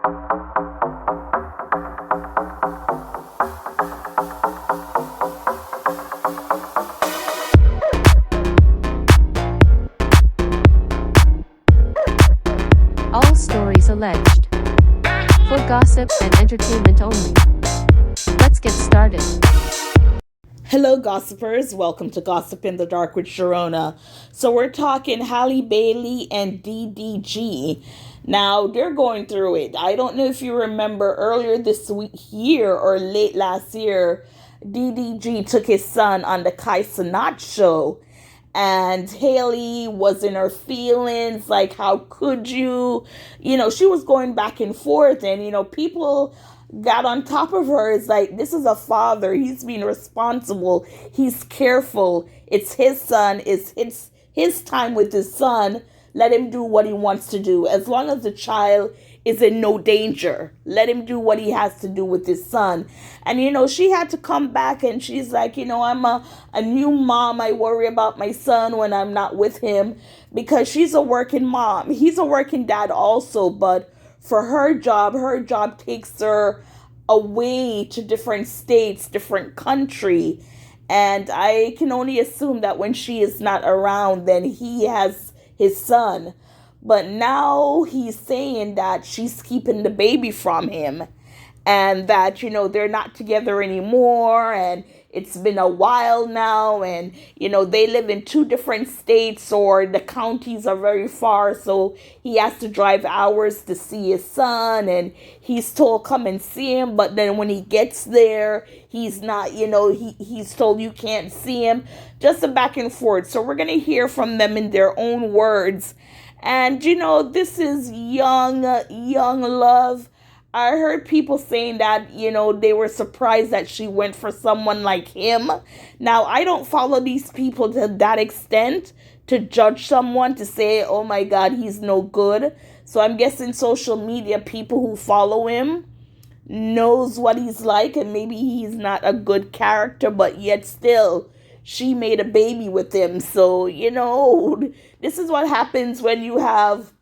All stories alleged. For gossip and entertainment only. Let's get started. Hello, gossipers. Welcome to Gossip in the Dark with Sharona. So we're talking Halle Bailey and DDG. Now, they're going through it. I don't know if you remember earlier this year or late last year, DDG took his son on the Kai Cenat show. And Haley was in her feelings, like, how could you? She was going back and forth, and, people got on top of her. It's like, this is a father. He's being responsible. He's careful. It's his son. It's his time with his son. Let him do what he wants to do. As long as the child is in no danger, let him do what he has to do with his son. And, she had to come back and she's like, I'm a new mom. I worry about my son when I'm not with him, because she's a working mom. He's a working dad also, but for her job takes her away to different states, different country. And I can only assume that when she is not around, then he has his son. But now he's saying that she's keeping the baby from him, and that, they're not together anymore, and it's been a while now, and, they live in two different states, or the counties are very far, so he has to drive hours to see his son, and he's told come and see him, but then when he gets there, he's not, he's told you can't see him. Just a back and forth. So we're going to hear from them in their own words. And, this is young love. I heard people saying that, they were surprised that she went for someone like him. Now, I don't follow these people to that extent to judge someone, to say, oh my God, he's no good. So I'm guessing social media people who follow him knows what he's like, and maybe he's not a good character, but yet still she made a baby with him. So, this is what happens when you have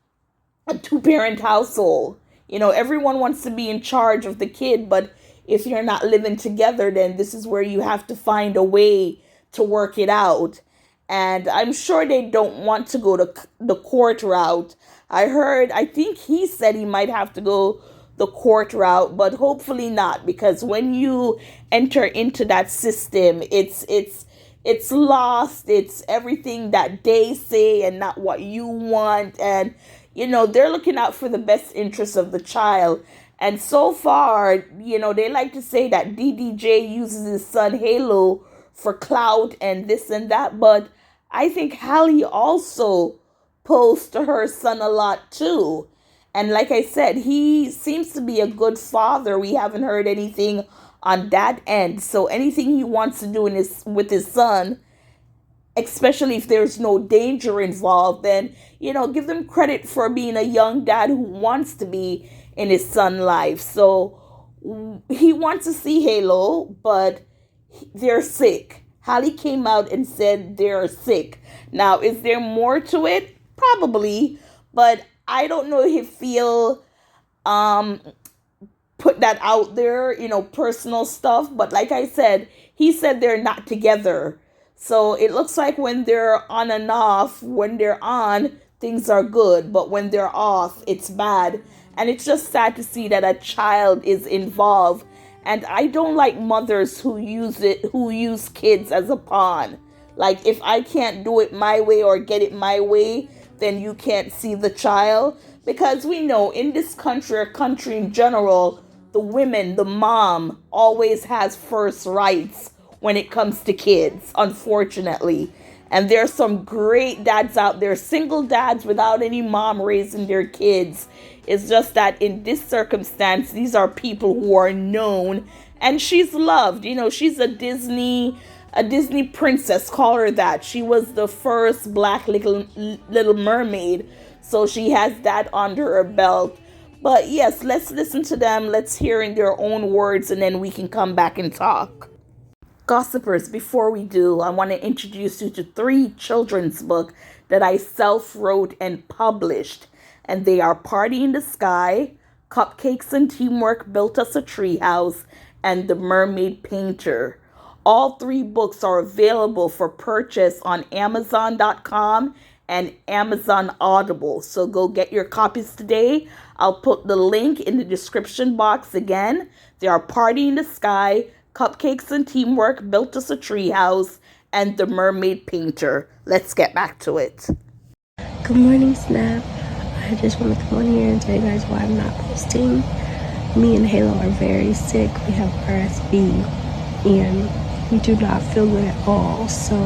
a two-parent household. Everyone wants to be in charge of the kid, but if you're not living together, then this is where you have to find a way to work it out. And I'm sure they don't want to go to the court route. I think he said he might have to go the court route, but hopefully not, because when you enter into that system, it's lost. It's everything that they say and not what you want. And, they're looking out for the best interests of the child. And so far, they like to say that DDJ uses his son Halo for clout and this and that. But I think Halle also posts to her son a lot too. And like I said, he seems to be a good father. We haven't heard anything on that end. So anything he wants to do with his son, especially if there's no danger involved, then, give them credit for being a young dad who wants to be in his son's life. So he wants to see Halo, but they're sick. Halle came out and said they're sick. Now, is there more to it? Probably, but I don't know if he'll put that out there, personal stuff. But like I said, he said they're not together. So it looks like when they're on and off, when they're on, things are good. But when they're off, it's bad. And it's just sad to see that a child is involved. And I don't like mothers who use kids as a pawn. Like, if I can't do it my way or get it my way, then you can't see the child. Because we know in this country, or country in general, the women, the mom, always has first rights when it comes to kids, unfortunately. And there's some great dads out there, single dads without any mom raising their kids. It's just that in this circumstance, these are people who are known, and she's loved. She's a Disney princess, call her that. She was the first black little mermaid, so she has that under her belt. But yes, let's listen to them. Let's hear in their own words, and then we can come back and talk. Gossipers, before we do, I want to introduce you to 3 children's books that I self-wrote and published. And they are Party in the Sky, Cupcakes and Teamwork Built Us a Treehouse, and The Mermaid Painter. All three books are available for purchase on Amazon.com and Amazon Audible. So go get your copies today. I'll put the link in the description box again. They are Party in the Sky, Cupcakes and Teamwork Built Us a Treehouse, and The Mermaid Painter. Let's get back to it. Good morning, Snap. I just want to come on here and tell you guys why I'm not posting. Me and Halo are very sick. We have RSV and we do not feel good at all. So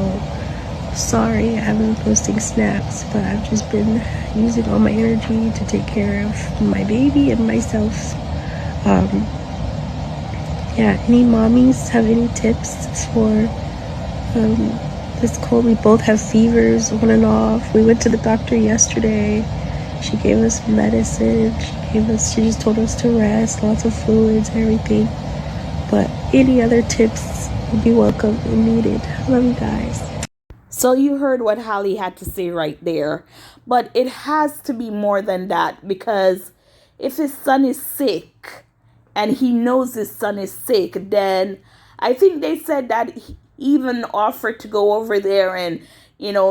sorry I haven't been posting snaps, but I've just been using all my energy to take care of my baby and myself. Any mommies have any tips for this cold? We both have fevers on and off. We went to the doctor yesterday. She gave us medicine. She just told us to rest, lots of fluids, everything. But any other tips would be welcome and needed. Love you guys. So you heard what Halle had to say right there. But it has to be more than that, because if his son is sick and he knows his son is sick, then I think they said that he even offered to go over there and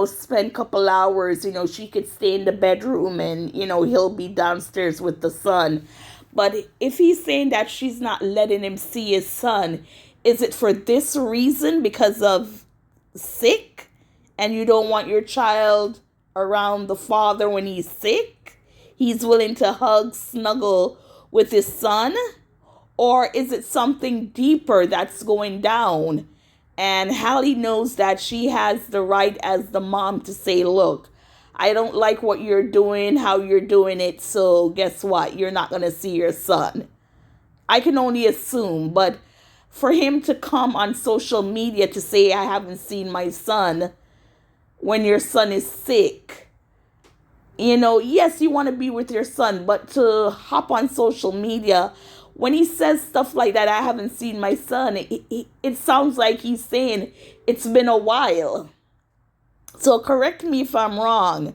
spend a couple hours. She could stay in the bedroom and, he'll be downstairs with the son. But if he's saying that she's not letting him see his son, is it for this reason, because of sick? And you don't want your child around the father when he's sick? He's willing to hug, snuggle with his son? Or is it something deeper that's going down? And Halle knows that she has the right as the mom to say, look, I don't like what you're doing, how you're doing it, so guess what? You're not going to see your son. I can only assume, but for him to come on social media to say, I haven't seen my son, when your son is sick, yes, you want to be with your son, but to hop on social media when he says stuff like that, I haven't seen my son, it sounds like he's saying it's been a while. So correct me if I'm wrong.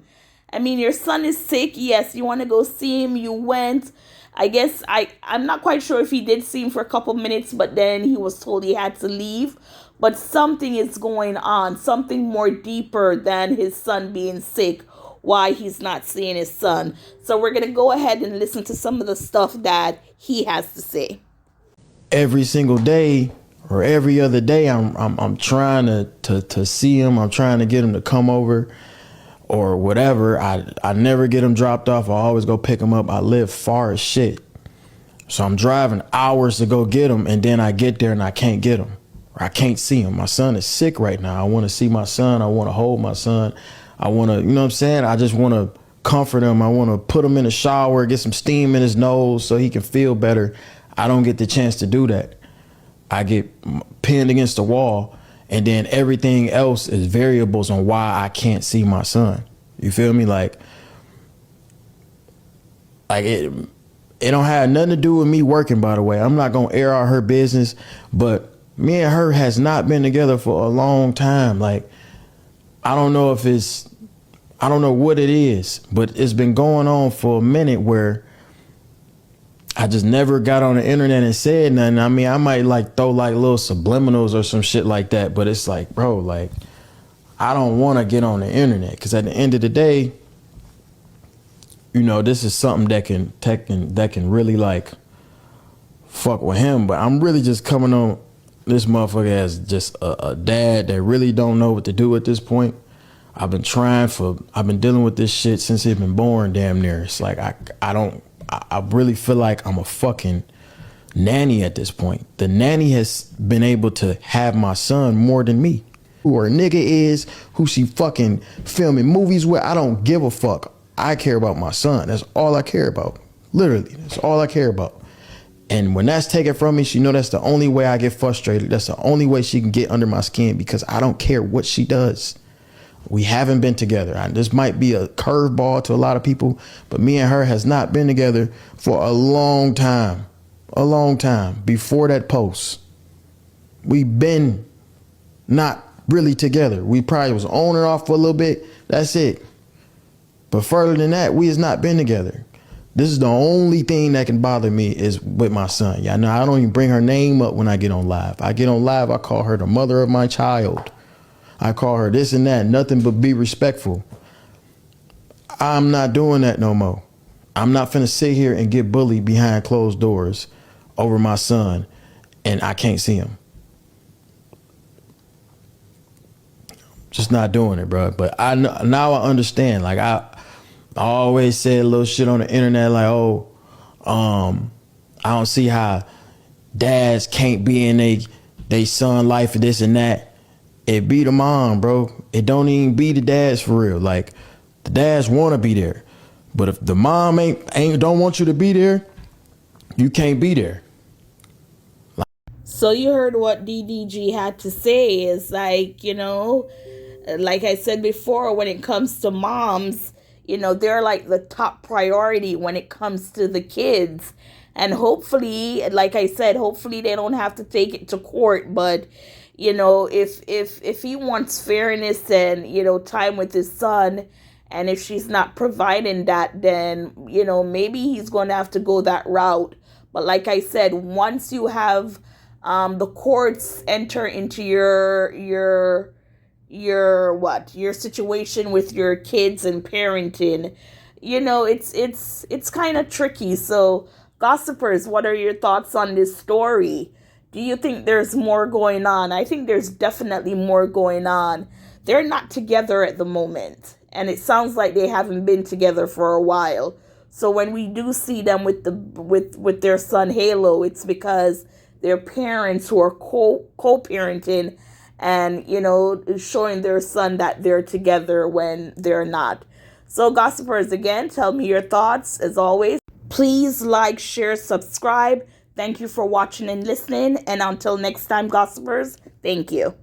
I mean, your son is sick. Yes, you want to go see him. You went. I guess I'm not quite sure if he did see him for a couple minutes, but then he was told he had to leave. But something is going on, something more deeper than his son being sick, why he's not seeing his son. So we're going to go ahead and listen to some of the stuff that he has to say. Every single day or every other day, I'm trying to see him. I'm trying to get him to come over or whatever. I never get him dropped off. I always go pick him up. I live far as shit. So I'm driving hours to go get him, and then I get there and I can't get him. Or I can't see him. My son is sick right now. I want to see my son. I want to hold my son. I want to, what I'm saying? I just want to comfort him. I want to put him in the shower, get some steam in his nose so he can feel better. I don't get the chance to do that. I get pinned against the wall, and then everything else is variables on why I can't see my son. You feel me? Like it don't have nothing to do with me working, by the way. I'm not going to air out her business, but me and her has not been together for a long time. Like, I don't know what it is, but it's been going on for a minute where I just never got on the internet and said nothing. I mean, I might throw little subliminals or some shit like that, but it's like, bro, I don't want to get on the internet, because at the end of the day, this is something that can really fuck with him. But I'm really just coming on this motherfucker as just a dad that really don't know what to do at this point. I've been dealing with this shit since he's been born, damn near. It's like, I really feel like I'm a fucking nanny at this point. The nanny has been able to have my son more than me. Who her nigga is, who she fucking filming movies with, I don't give a fuck. I care about my son. That's all I care about. Literally, that's all I care about. And when that's taken from me, she know that's the only way I get frustrated. That's the only way she can get under my skin, because I don't care what she does. We haven't been together. This might be a curveball to a lot of people, but me and her has not been together for a long time. A long time. Before that post, we've been not really together. We probably was on and off for a little bit. That's it. But further than that, we has not been together. This is the only thing that can bother me is with my son. Yeah, no, I don't even bring her name up when I get on live. I get on live, I call her the mother of my child. I call her this and that, nothing but be respectful. I'm not doing that no more. I'm not finna sit here and get bullied behind closed doors over my son and I can't see him. Just not doing it, bro. But now I understand. Like I always said a little shit on the internet like, oh, I don't see how dads can't be in they son life and this and that. It be the mom, bro. It don't even be the dads for real. Like the dads want to be there, but if the mom ain't don't want you to be there, you can't be there. So you heard what DDG had to say. Is like, like I said before, when it comes to moms, they're like the top priority when it comes to the kids. And hopefully, like I said, hopefully they don't have to take it to court. But, if he wants fairness and, time with his son, and if she's not providing that, then, maybe he's going to have to go that route. But like I said, once you have the courts enter into your situation with your kids and parenting, it's kind of tricky. So gossipers, what are your thoughts on this story? Do you think there's more going on? I think there's definitely more going on. They're not together at the moment, and it sounds like they haven't been together for a while. So when we do see them with their son Halo, it's because their parents who are co-parenting and, showing their son that they're together when they're not. So gossipers, again, tell me your thoughts. As always, please like, share, subscribe. Thank you for watching and listening. And until next time, gossipers, thank you.